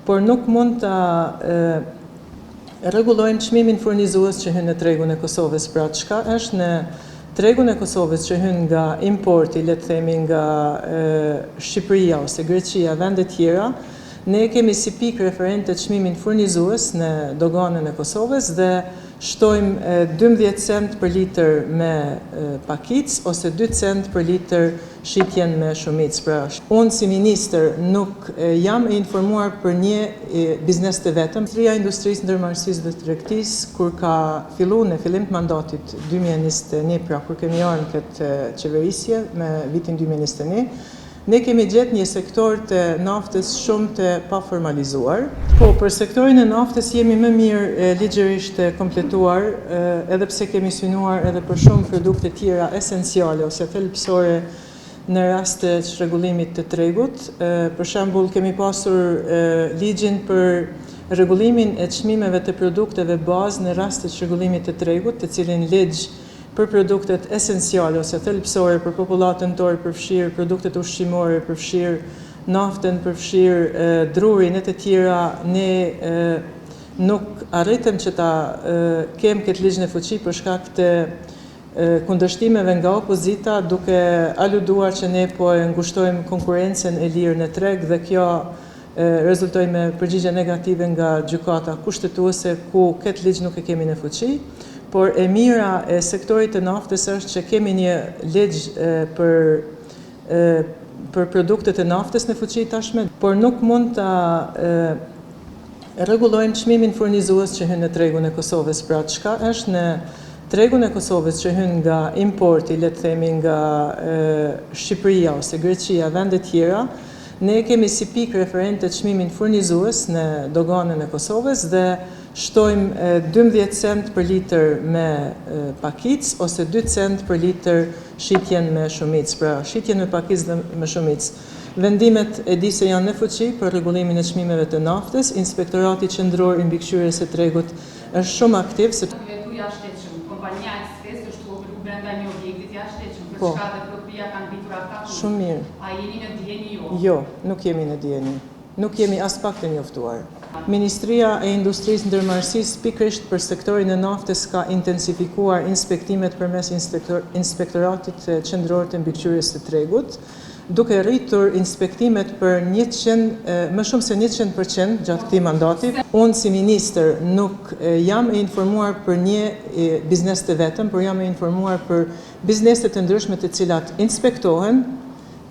por nuk mund të rregullojmë çmimin furnizues që hyn në tregun e Kosovës. Pra çka është në tregun e Kosovës që hyn nga importi, le të themi nga Shqipëria ose Greqia, vende tjera, ne kemi si pikë referente çmimin furnizues në doganën e Kosovës dhe shtojmë 12 cent për litër me pakic ose 2 cent për litër shitjen me shumic. Pra, unë si ministër nuk jam e informuar për një biznes të vetëm. Ministria e Industrisë, Ndërmarrësisë dhe Tregtisë, kur ka filluar në fillim të mandatit 2021, pra kur kemi ardhur këtë qeverisje me vitin 2021, ne kemi gjetë një sektor të naftës shumë të paformalizuar. Po, për sektorin e naftës jemi më mirë ligjërisht të kompletuar, edhe pse kemi synuar edhe për shumë produkte tjera esenciale ose thelbësore në rast të çrregullimit të tregut. Për shembull, kemi pasur ligjin për rregullimin e çmimeve të produkteve bazë në rast të çrregullimit të tregut, të cilin ligj për produktet esenciale ose thelbësore për popullatën tonë përfshirë produktet ushqimore, përfshirë naftën, përfshirë drurin e të tjera, ne nuk arritëm që ta kem këtë ligj në fuqi për shkak të kundërshtimeve nga opozita, duke aluduar që ne po e ngushtojmë konkurrencën e lirë në treg dhe kjo rezultoi me përgjigje negative nga gjykata kushtetuese ku këtë ligj nuk e kemi në fuqi. Por e mira e sektorit të naftës është që kemi një ligj për produktet e naftës në fuqi tashme, por nuk mund të rregullojmë çmimin furnizues që hyn në tregun e Kosovës. Pra çka është në tregun e Kosovës që hyn nga importi, le të themi nga Shqipëria ose Greqia, vende tjera, ne kemi si pikë referente çmimin furnizues në doganën e Kosovës dhe shtojmë 12 cent për litër me pakic ose 2 cent për litër shitjen me shumic. Pra, shitjen me pakic dhe me shumic. Vendimet e di se janë në fuqi për rregullimin e çmimeve të naftës. Inspektorati Qendror i Mbikëqyrjes së Tregut është shumë aktiv sepse kompania Express është hopur brenda një objekti jashtëligjshëm, për çka dhe propria kanë mbitur ata. Shumë mirë. A jeni në dieni jo? Jo, nuk jemi në dieni. Nuk jemi as pak të njoftuar. Ministria e Industrisë Ndërmarrësisë pikërisht për sektorin e naftës ka intensifikuar inspektimet përmes Inspektoratit Qendror të Mbikëqyrjes së Tregut, duke rritur inspektimet për më shumë se 100% gjatë këtij mandati. Unë si ministër nuk jam e informuar për një biznes të vetëm, por jam e informuar për bizneset të ndryshme të cilat inspektohen,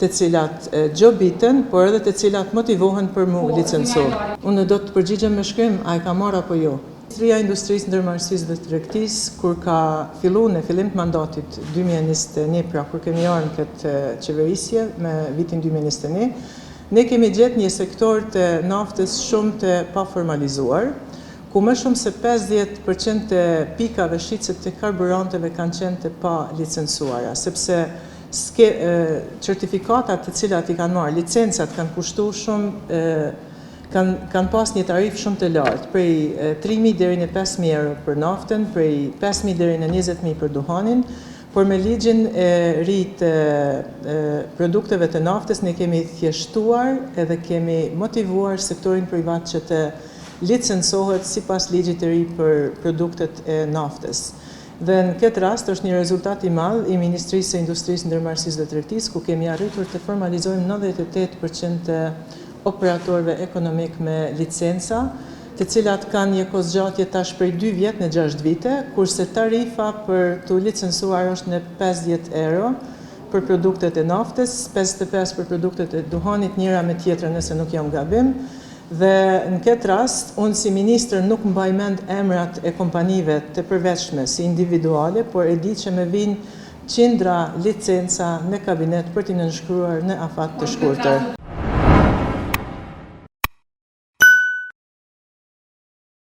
të cilat gjobiten, por edhe të cilat motivohen për mu licencu. Unë do të përgjigjem me shkrim, a e ka marrë apo jo. Ministria e Industrisë, Ndërmarrësisë dhe Tregtisë, kur ka filluar në fillim të mandatit 2021, pra kur kemi ardhur këtë qeverisje me vitin 2021, ne kemi gjetë një sektor të naftës shumë të paformalizuar, ku më shumë se 50% të pikave shitse të karburanteve kanë qenë të pa licencuara, sepse certifikatat të cilat i kanë marrë, licencat kanë kushtu shumë, kanë pas një tarif shumë të lartë, prej 3.000 deri në 5.000 euro për naftën, prej 5.000 deri në 20.000 për duhanin, por me ligjin e ri të produkteve të naftës ne kemi thjeshtuar edhe kemi motivuar sektorin privat që të licencohet sipas ligjit të ri për produktet e naftës. Dhe në këtë rast është një rezultat i madh i Ministrisë së Industrisë, Ndërmarrësisë dhe Tregtisë, ku kemi arritur të formalizojmë 98% të operatorëve ekonomik me licenca, të cilat kanë një kohëzgjatje tash prej 2 vjet në 6 vite, kurse tarifa për të licencuar është në 50 euro për produktet e naftës, 55 për produktet e duhanit, njëra me tjetrën nëse nuk jam gabim. Dhe në këtë rast, unë si ministër nuk mbaj mend emrat e kompanive të përveçme si individuale, por e di që me vinë qindra licenca në kabinet për t'i nënshkruar në afat të shkurtër.